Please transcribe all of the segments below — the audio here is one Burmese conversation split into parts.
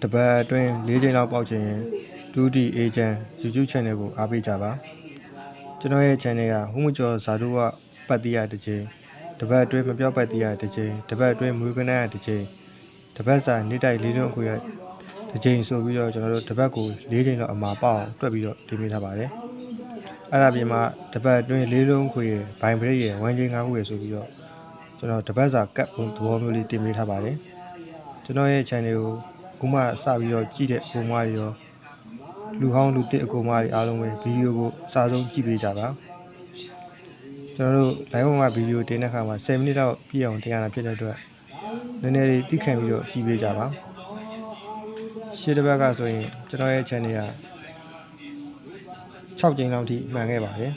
တပတ်အတွင်း၄ချိန်လောက်ပေါက်ချင်ရင် 2D Agent YouTube channel ကိုအားပေးကြပါကျွန်တော်ရဲ့ channel ကဟူးမကျော်ဇာတုဝပတ်တိရတစ်ချိန်တပတ်အတွင်းမပြောက်ပတ်တိရတစ်ချိန်တပတ်အတွင်းမွေးကနန်းရတစ်ချိန်တပတ်စာနေ့တိုက်၄လုံးအခွေရတစ်ချိန်ဆိုပြီးတော့ကျွန်တော်တို့တပတ်ကို၄ချိန်တော့အမှာပေါအောင်တွက်ပြီးတော့တင်ပေးထားပါတယ်အဲ့ဒါပြင်မှာတပတ်အတွင်း၄လုံးအခွေရဘိုင်ဘရိတ်ရ1ချိန်5ခုရဆိုပြီးတော့ကျွန်တော်တပတ်စာကတ်ပုံသဘောမျိုးလေးတင်ပေးထားပါတယ်ကျွန်တော်ရဲ့ channel ကိုခုမှစပြီးတော့ကြည့်တဲ့အကူအမတွေရောလူဟောင်းလူတစ်အကူအမတွေအားလုံးပဲဗီဒီယိုကိုအစားဆုံးကြည့်ပေးကြပါကျွန်တော်တို့ live မှာဗီဒီယိုတင်တဲ့အခါမှာ10မိနစ်လောက်ပြည့်အောင်တင်ရတာဖြစ်တဲ့အတွက်နည်းနည်းလေးသိခံပြီးတော့ကြည့်ပေးကြပါရှေ့တစ်ပတ်ကဆိုရင်ကျွန်တော်ရဲ့ channel က6ကြိမ်လောက်ထိမှန်ခဲ့ပါတယ်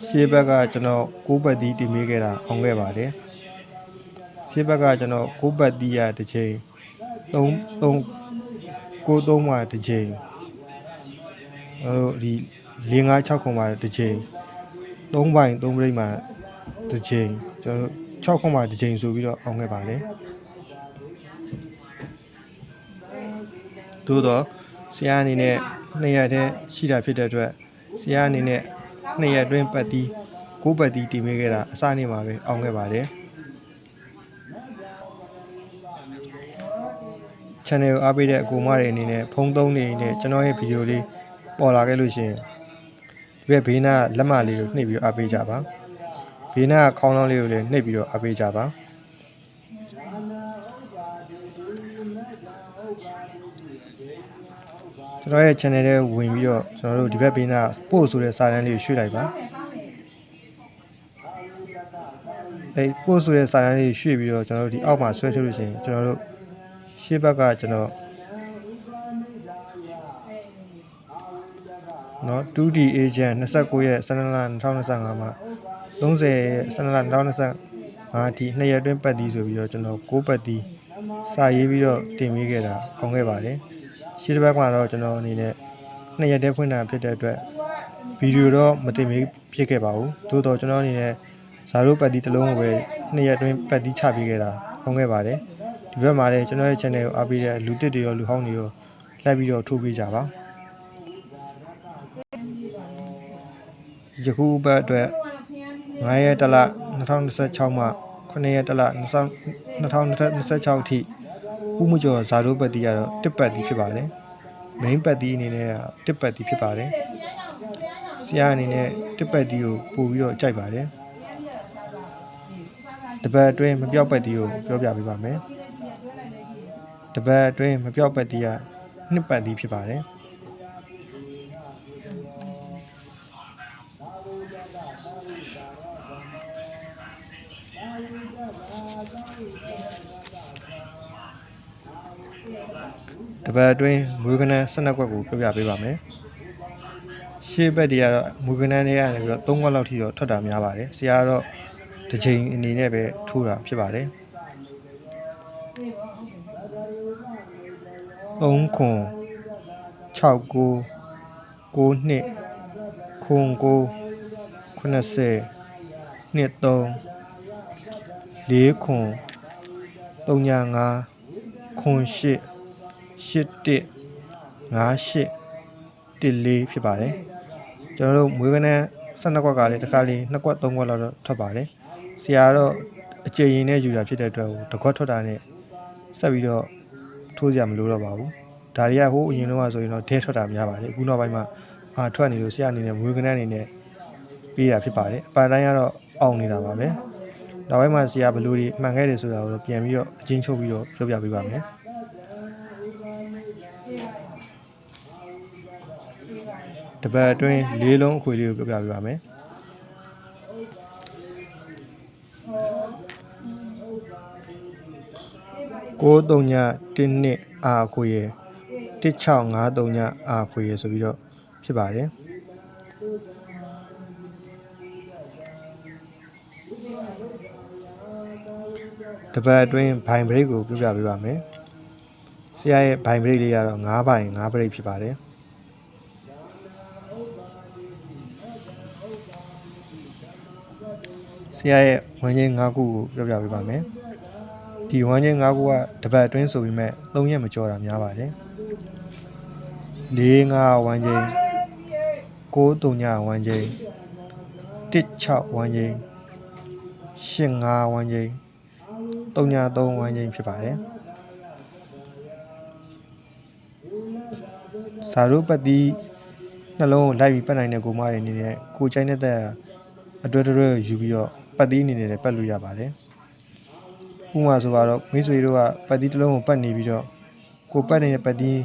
ရှေ့ဘက်ကကျွန်တော်6ပတ်တီးတင်ပေးခဲ့တာအောင်ခဲ့ပါတယ်ရှေ့ဘက်ကကျွန်တော်6ပတ်တီးရတစ်ချိန်3မှာတစ်ချိန်ဒီ4 5 6ခုမှာတစ်ချိန်3ပိုင်း3ပြိတ်မှာတစ်ချိန်ကျွန်တော်6ခုမှာတစ်ချိန်ဆိုပြီးတော့အောင်ခဲ့ပါတယ်သို့တော့ဆရာအနေနဲ့2ရက်တည်းရှိတာဖြစ်တဲ့အတွက်ဆရာအနေနဲ့2ရက်အတွင်းပတ်တီး6ပတ်တီးတင်ပေးခဲ့တာအစနေ့မှာပဲအောင်ခဲ့ပါတယ်channel ကိုအားပေးတဲ့အကူအမတွေအနေနဲ့ဖုန်းသုံးနေနဲ့ကျွန်တော်ရဲ့ဗီဒီယိုလေးပေါ်လာခဲ့လို့ရှိရင်ဒီဘက်ဘေးနားလက်မလေးကိုနှိပ်ပြီးအားပေးကြပါဘေးနားခေါင်းလောင်းလေးကိုလည်းနှိပ်ပြီးတော့အားပေးကြပါကျွန်တော်ရဲ့ channel ထဲဝင်ပြီးတော့ကျွန်တော်တို့ဒီဘက်ဘေးနားပို့ဆိုတဲ့စာတန်းလေးကိုရွှေ့လိုက်ပါပို့ဆိုတဲ့စာတန်းလေးရွှေ့ပြီးတော့ကျွန်တော်တို့ဒီအောက်မှာဆွဲထုတ်လို့ရှိရင်ကျွန်တော်တို့ရှေ့ဘက်ကကျွန်တော်2D Agent 29ရက်12လ2025မှာ30ရက်12လ2025အထိ2ရက်အတွင်းပတ်တီးဆိုပြီးတော့ကျွန်တော်6ပတ်တီးစာရေးပြီးတော့တင်ပေးခဲ့တာအောင်ခဲ့ပါတယ်ရှေ့တစ်ဘက်ကတော့ကျွန်တော်အနေနဲ့2ရက်တည်းဖွင့်တာဖြစ်တဲ့အတွက်ဗီဒီယိုတော့မတင်ပေးဖြစ်ခဲ့ပါဘူးသို့တော့ကျွန်တော်အနေနဲ့ဇာတို့ပတ်တီးတစ်လုံးကိုပဲ2ရက်အတွင်းပတ်တီးချပေးခဲ့တာအောင်ခဲ့ပါတယ်ဒီဘက်မှာလည်းကျွန်တော်ရဲ့ channel ကိုအားပေးတဲ့လူတစ်တွေရောလူဟောင်းတွေရောလိုက်ပြီးတော့ထိုးပေးကြပါယခုဘက်အတွက်9ရက်တလ2026မှ9ရက်တလ2026အထိဥမှုကျော်ဇာတို့ပတ်တီးကတော့1ပတ်တီးဖြစ်ပါတယ် main ပတ်တီးအနေနဲ့1ပတ်တီးဖြစ်ပါတယ်ဆရာအနေနဲ့1ပတ်တီးကိုပို့ပြီးတော့ကြိုက်ပါတယ်တပတ်အတွင်းမပြောက်ပတ်တီးကိုပြောပြပေးပါမယ်တပတ်အတွင်းမပြောက်ပတ်တီးက2ပတ်တီးဖြစ်ပါတယ်တပတ်အတွင်းမွေးကနန်း12ခွက်ကိုပြောပြပေးပါမယ်ရှေ့ဘက်တွေကတော့မွေးကနန်းတွေကနေပြီးတော့3ခွက်လောက်ထိတော့ထွက်တာများပါတယ်ဆရာကတော့တစ်ချိန်အနေနဲ့ပဲထိုးတာဖြစ်ပါတယ်3ခွန်6ကို9နှစ်ခွန်ကို90နှစ်3 4ခွန်35ခွန်8 81 58 14ဖြစ်ပါတယ်ကျွန်တော်တို့မွေးကနန်း12ခွက်ကလည်းတစ်ခါလေး2ခွက်3ခွက်လောက်တော့ထွက်ပါတယ်ဆရာကတော့အကျဉ်းရင်းနဲ့ယူတာဖြစ်တဲ့အတွက်တစ်ခွက်ထွက်တာနဲ့ဆက်ပြီးတော့ထိုးကြမလို့တော့ပါဘူးဒါတွေကဟိုအရင်တော့ဆိုရင်တော့ဒဲထွက်တာများပါတယ်အခုနောက်ပိုင်းမှာထွက်နေလို့ဆရာအနေနဲ့မွေးကနန်းအနေနဲ့ပေးတာဖြစ်ပါတယ်အပိုင်းတိုင်းကတော့အောင်နေတာပါပဲနောက်ပိုင်းမှာဆရာဘယ်လိုတွေမှန်ခဲ့တယ်ဆိုတာကိုပြန်ပြီးတော့အချင်းချုပ်ပြီးတော့ပြောပြပေးပါမယ်တပတ်အတွင်း၄လုံးအခွေလေးကိုပြောပြပေးပါမယ်939 12အာခွေရ1653အာခွေရဆိုပြီးတော့ဖြစ်ပါတယ်တပတ်အတွင်းဘိုင်ဘရိတ်ကိုပြောပြပေးပါမယ်ဆရာရဲ့ဘိုင်ဘရိတ်လေးကတော့9ဘိုင်9ဘရိတ်ဖြစ်ပါတယ်ဆ ဆရာရဲ့ဝမ်းချင်း၅ခုကိုပြောပြပေးပါမယ်ဒီဝမ်းချင်း၅ခုကတပတ်အတွင်းဆိုပြီးမဲ့3ရက်မကျော်တာများပါတယ်4 5ဝမ်းချင်း9 3ဝမ်းချင်း1 6ဝမ်းချင်း8 5ဝမ်းချင်း3 3ဝမ်းချင်းဖြစ်ပါတယ်စာရုပ်ပတ်သီးနှလုံးကိုလိုက်ပြီးပတ်နိုင်တဲ့ကိုမတွေအနေနဲ့ကိုချိုင်းတဲ့တက်အတွဲတွဲယူပြီးတော့ပတ်သီးအနေနဲ့လည်းပတ်လို့ရပါတယ်ဥပမာဆိုတော့မိတ်ဆွေတို့ကပတ်သီးတစ်လုံးကိုပတ်နေပြီးတော့ကိုပတ်နေတဲ့ပတ်သီး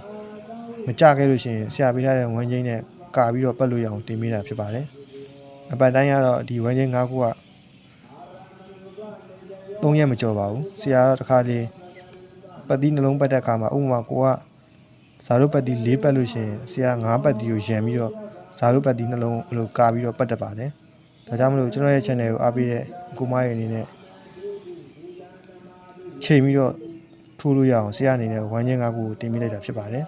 မကြခဲ့လို့ရှိရင်ဆရာပေးထားတဲ့ဝမ်းချင်းနဲ့ကာပြီးတော့ပတ်လို့ရအောင်တင်ပေးတာဖြစ်ပါတယ်အပတ်တိုင်းကတော့ဒီဝမ်းချင်း၅ခုက3ရက်မကျော်ပါဘူးဆရာတစ်ခါလေပတ်သီးနှလုံးပတ်တဲ့အခါမှာဥပမာကိုကဇာတုပတ်သီး4ပတ်လို့ရှိရင်ဆရာ5ပတ်သီးကိုရံပြီးတော့ဇာတုပတ်သီးနှလုံးဘယ်လိုကာပြီးတော့ပတ်တတ်ပါတယ်ဒါကြောင့်မလို့ကျွန်တော်ရဲ့ channel ကိုအားပေးတဲ့ကိုမရဲ့အနေနဲ့ချိန်ပြီးတော့ထိုးလို့ရအောင်ဆရာအနေနဲ့ဝမ်းချင်း၅ခုကိုတင်ပေးလိုက်တာဖြစ်ပါတယ်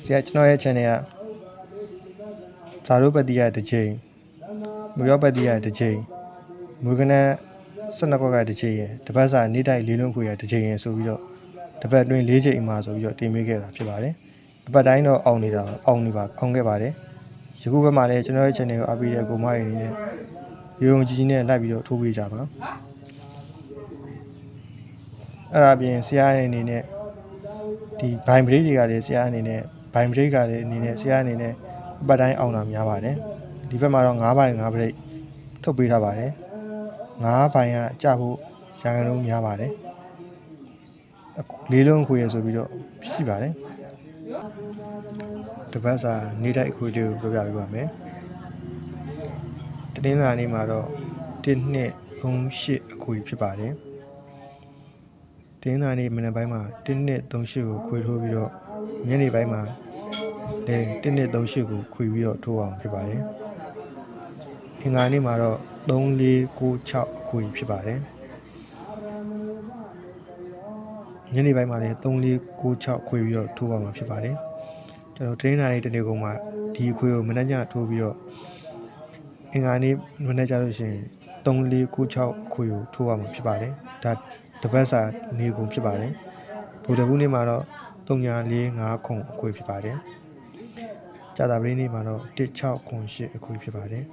ဆရာကျွန်တော်ရဲ့ channel ကဇာတုပတ်သီးရတစ်ချိန်မပြောပတ်သီးရတစ်ချိန်မွေးကနန်း12ခွက်ကတစ်ချိန်ရယ်တပတ်စာနေ့တိုင်း၄လုံးခွေရတစ်ချိန်ရယ်ဆိုပြီးတော့တပတ်အတွင်း၄ချိန်အမှာဆိုပြီးတော့တင်ပေးခဲ့တာဖြစ်ပါတယ်အပတ်တိုင်းတော့အောင်ခဲ့ပါတယ်ယခုဘက်မှာလည်းကျွန်တော်ရဲ့ channel ကိုအားပေးတဲ့ကိုမရဲ့အနေနဲ့ရုံကြီးနဲ့လိုက်ပြီးတော့ထိုးပေးကြပါအဲ့ဒါပြင်ဆရာရဲ့အနေနဲ့ဒီဘိုင်ဘရိတ်တွေကလည်းဆရာအနေနဲ့ဘိုင်ဘရိတ်ကလည်းအနေနဲ့ဆရာအနေနဲ့အပတ်တိုင်းအောင်တာများပါတယ်ဒီဘက်မှာတော့9ဘိုင်9ဘရိတ်ထုတ်ပေးထားပါတယ်9ဘိုင်ကကြဖို့ရန်ကုန်လုံးများပါတယ်၄လုံးခွေရဆိုပြီးတော့ရှိပါတယ်တပတ်စာနေ့တိုင်းအခွေလေးကိုပြောပြပေးပါမယ်တနင်္လာနေ့မှာတော့1 2 3 8အခွေဖြစ်ပါတယ်တင်းနာနေမနေ့ပိုင်းမှာ1 2 3 8ကိုခွေထိုးပြီးတော့ညနေပိုင်းမှာလည်း1 2 3 8ကိုခွေပြီးတော့ထိုးအောင်ဖြစ်ပါတယ်အင်္ဂါနေ့မှာတော့3 4 9 6အခွေဖြစ်ပါတယ်ညနေပိုင်းမှာလည်း3 4 9 6ခွေပြီးတော့ထိုးအောင်မှာဖြစ်ပါတယ်ကျွန်တော်တင်းနာနေတနေ့ကုန်မှာဒီအခွေကိုမနေ့ညထိုးပြီးတော့အင်္ဂါနေ့မနေ့ကျလို့ရှိရင်3 4 9 6အခွေကိုထိုးအောင်မှာဖြစ်ပါတယ်ဒါတပတ်စာနေကုန်ဖြစ်ပါတယ်ဗုဒ္ဓဘုနေ့မှာတော့3 4 5ခုအခွေဖြစ်ပါတယ်ကြာသပတေးနေ့မှာတော့1 6ခု8အခွေဖြစ်ပါတယ်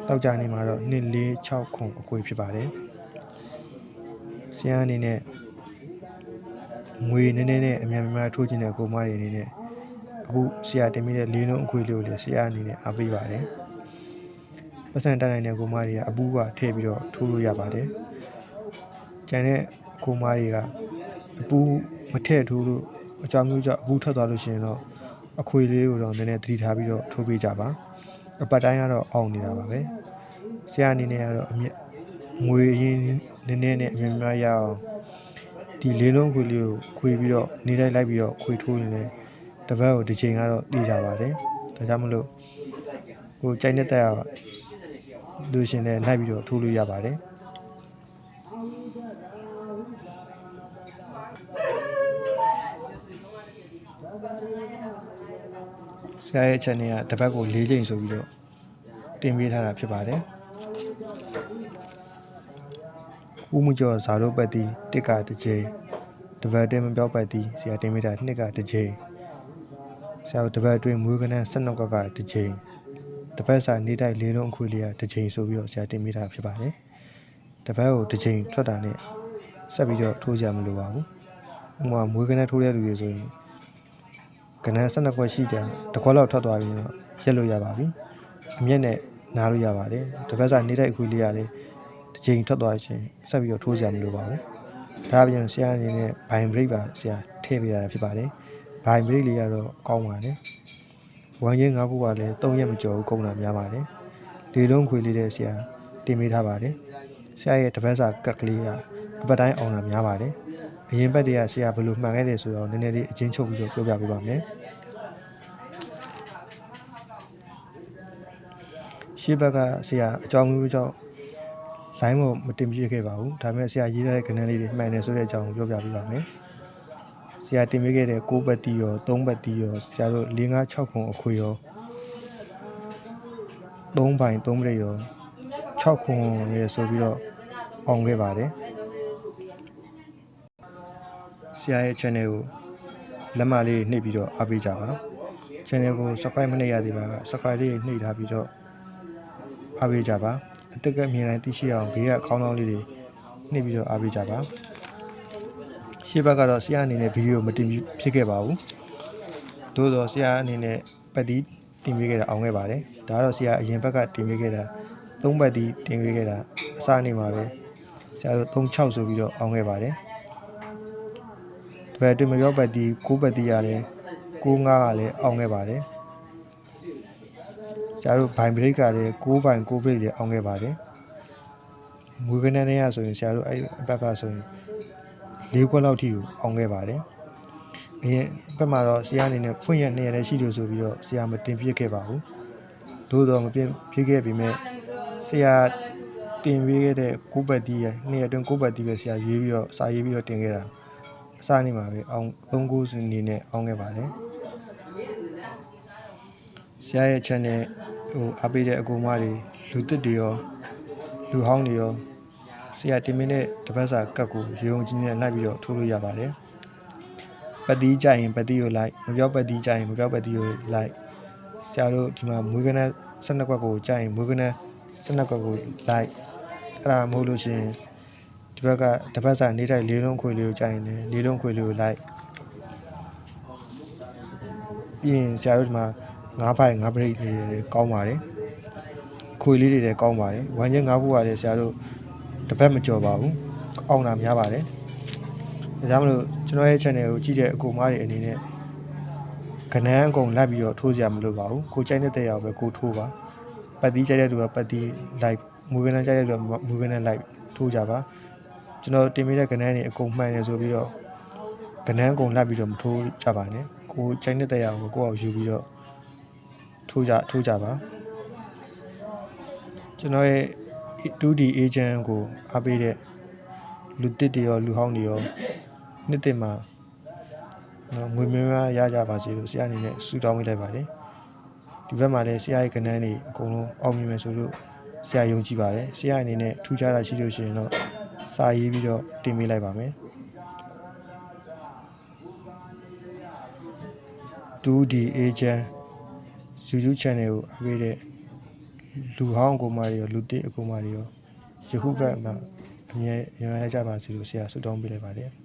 တောက်ကြနေ့မှာတော့2 4 6ခုအခွေဖြစ်ပါတယ်ဆရာအနေနဲ့ငွေနည်းနည်းနဲ့အများများထိုးခြင်းတဲ့ကိုမတွေအနေနဲ့အခုဆရာတင်မိတဲ့၄လုံးအခွေလေးကိုလည်းဆရာအနေနဲ့အားပေးပါတယ်ပတ်စံတက်နိုင်တဲ့ကိုမတွေကအပူးကထည့်ပြီးတော့ထိုးလို့ရပါတယ်ကျန်တဲ့ကိုမတွေကအပူမထည့်ထိုးလို့အကြောင်းမျိုးကြောင့်အပူထွက်သွားလို့ရှိရင်တော့အခွေလေးကိုတော့နည်းနည်းသတိထားပြီးတော့ထိုးပေးကြပါအပတ်တိုင်းကတော့အောင်နေတာပါပဲဆရာအနေနဲ့ကတော့ငွေအရင်နည်းနည်းနဲ့အများများရအောင်ဒီ၄လုံးခွေလေးကိုခွေပြီးတော့နေတိုင်းလိုက်ပြီးတော့ခွေထိုးရင်လည်းတပတ်ကိုတစ်ချိန်ကတော့တည်ကြပါတယ်ဒါကြောင့်မလို့ကိုကြိုက်တဲ့တက်လို့ရှင်လည်းလိုက်ပြီးတော့ထိုးလို့ရပါတယ်ဆရာရဲ့ channel ကတပတ်ကို4ချိန်ဆိုပြီးတော့တင်ပေးထားတာဖြစ်ပါတယ်ဦးမှုကျော်ဇာတို့ပတ်တီတစ်ကတစ်ချိန်တပတ်အတွင်းမပြောက်ပတ်တီဆရာတင်ပေးတာ2ကတစ်ချိန်ဆရာတပတ်အတွင်းမွေးကနန်း12ကတစ်ချိန်တပတ်စာနေ့တိုင်း၄လုံးအခွေလေးကတစ်ချိန်ဆိုပြီးတော့ဆရာတင်ပေးတာဖြစ်ပါတယ်တပတ်ကိုတစ်ချိန်ထွက်တာနဲ့ဆက်ပြီးတော့ထိုးကြမလို့ပါဘူးဥပမာမွေးကနန်းထိုးတဲ့လူတွေဆိုရင်ကနန်း12ခွက်ရှိတယ်တစ်ခွက်လောက်ထွက်သွားပြီးတော့ရက်လို့ရပါပြီအမျက်နဲ့နားလို့ရပါတယ်တပတ်စာနေ့တိုင်းအခွေလေးကလည်းတစ်ချိန်ထွက်သွားခြင်းဆက်ပြီးတော့ထိုးကြမလို့ပါဘူးဒါအပြင်ဆရာအနေနဲ့ဘိုင်ဘရိတ်ပါဆရာထည့်ပေးရတာဖြစ်ပါတယ်ဘိုင်ဘရိတ်လေးကတော့ကောင်းပါတယ်ဝမ်းချင်း၅ခုကလည်း3ရက်မကျော်ဘူးကုန်တာများပါတယ်၄လုံးခွေလေးတဲ့ဆရာတင်ပေးထားပါတယ်ဆရာရဲ့တပတ်စာကတ်ကလေးကအပတ်တိုင်းအောင်တာများပါတယ်အရင်ဘက်တည်းကဆရာဘယ်လိုမှန်ခဲ့တယ်ဆိုတော့နည်းနည်းလေးအချင်းချုပ်ပြီးတော့ပြောပြပေးပါမယ်ရှေ့ဘက်ကဆရာအကြောင်းမျိုးကြောင့်လိုင်းမတင်ပြခဲ့ပါဘူးဒါပေမဲ့ဆရာရေးထားတဲ့ကဏ္ဍလေးတွေမှန်တယ်ဆိုတဲ့အကြောင်းကိုပြောပြပေးပါမယ်ဆရာတင်ပေးခဲ့တဲ့6ပတ်တီရော3ပတ်တီရောဆရာတို့4 5 6ခုအခွေရော 3ပိုင်3မိနစ်ရော6ခွန်ရေဆိုပြီးတော့အောင်ခဲ့ပါတယ်ဆရာရဲ့ channel ကိုလက်မလေးနှိပ်ပြီးတော့အားပေးကြပါ channel ကို subscribe မနှိပ်ရသေးပါက subscribe လေးနှိပ်ထားပြီးတော့အားပေးကြပါအသက်ကမြင်တိုင်းသိရှိအောင်ဘေးကခေါင်းလောင်းလေးတွေနှိပ်ပြီးတော့အားပေးကြပါရှေ့ဘက်ကတော့ဆရာအနေနဲ့ဗီဒီယိုမတင်ဖြစ်ခဲ့ပါဘူးသို့တော့ဆရာအနေနဲ့ပတ်တီးတင်ပေးခဲ့တာအောင်ခဲ့ပါတယ်ဒါကတော့ဆရာအရင်ဘက်ကတင်ပေးခဲ့တာ3ပတ်တီးတင်ပေးခဲ့တာအစနေမှာပဲဆရာတို့36ဆိုပြီးတော့အောင်ခဲ့ပါတယ်ဘယ်အတွင်းမပြောပတ်တီး9ပတ်တီးရတယ်95ကလည်းအောင်ခဲ့ပါတယ်ဆရာတို့ဘိုင်ဘရိတ်ကလည်း9ဘိုင်9ဘရိတ်လည်းအောင်ခဲ့ပါတယ်မွေးကနန်းနဲ့ရဆိုရင်ဆရာတို့အဲ့ဘက်ကဆိုရင်4ခွက်လောက်ထိကိုအောင်ခဲ့ပါတယ်အရင်ဘက်မှာတော့ဆရာအနေနဲ့ဖွင့်ရ2ရက်လည်းရှိလို့ဆိုပြီးတော့ဆရာမတင်ပြခဲ့ပါဘူးသို့တော့မပြည့်ခဲ့ပြီမဲ့ဆရာတင်ပေးခဲ့တဲ့9ပတ်တီးရ2ရက်အတွင်း9ပတ်တီးပဲဆရာရေးပြီးတော့စာရေးပြီးတော့တင်ခဲ့တာအစနေမှာပဲအောင်39စနေနဲ့အောင်ခဲ့ပါတယ်ဆရာရဲ့ channel ဟိုအားပေးတဲ့အကူမတွေလူသစ်တွေရောလူဟောင်းတွေရောဆရာတင်မင်းတဲ့တပတ်စာကတ်ကိုရုံကြီးနဲ့လိုက်ပြီးတော့ထိုးလို့ရပါတယ်ပတ်တီးကြရင်ပတ်တီးကိုလိုက်မပြောပတ်တီးကြရင်မပြောပတ်တီးကိုလိုက်ဆရာတို့ဒီမှာမွေးကနန်း12ခွက်ကိုကြရင်မွေးကနန်း12ခွက်ကိုလိုက်အဲ့ဒါမဟုတ်လို့ရှိရင်ဒီဘက်ကတပတ်စာနေတိုင်း၄လုံးခွေလေးကိုကြရင်လည်း၄လုံးခွေလေးကိုလိုက်ပြီးရင်ဆရာတို့ဒီမှာ9ဖိုင်9ပရိတ်တွေကောင်းပါတယ်ခွေလေးတွေလည်းကောင်းပါတယ်ဝမ်းချင်း9ခုကလည်းဆရာတို့တပတ်မကြော်ပါဘူးအောင်တာများပါတယ်ဒါကြောင့်မလို့ကျွန်တော်ရဲ့ channel ကိုကြည့်တဲ့အကူမတွေအနေနဲ့ကနန်းအကုန်လိုက်ပြီးတော့ထိုးစရာမလိုပါဘူးကိုကြိုက်တဲ့ရောက်ပဲကိုထိုးပါပတ်တီးကြိုက်တဲ့သူကပတ်တီးလိုက်မွေးကနန်းကြိုက်တဲ့သူကမွေးကနန်းလိုက်ထိုးကြပါကျွန်တော်တင်ပေးတဲ့ကနန်းတွေအကုန်မှန်တယ်ဆိုပြီးတော့ကနန်းအကုန်လိုက်ပြီးတော့မထိုးကြပါနဲ့ကိုကြိုက်တဲ့ရောက်ကိုအောင်ယူပြီးတော့ထိုးကြပါကျွန်တော်ရဲ့ 2D agent ကိုအားပေးတဲ့လူတစ်တွေရောလူဟောင်းတွေရောနှစ်တင်မှာငွေများရကြပါစေလို့ဆရာအနေနဲ့ဆုတောင်းပေးလိုက်ပါတယ်ဒီဘက်မှာလည်းဆရာရဲ့ကဏ္ဍတွေအကုန်လုံးအောင်မြင်မယ်ဆိုလို့ဆရာယုံကြည်ပါတယ်ဆရာအနေနဲ့ထူးခြားတာရှိလို့ရှိရင်တော့စာရေးပြီးတော့တင်ပေးလိုက်ပါမယ် 2D agent YouTube channel ကိုအားပေးတဲ့လူဟောင်းအကူမတွေရောလူတစ်အကူမတွေရောယခုဘက်မှာအမြဲရကြပါစေလို့ဆရာဆုတောင်းပေးလိုက်ပါတယ်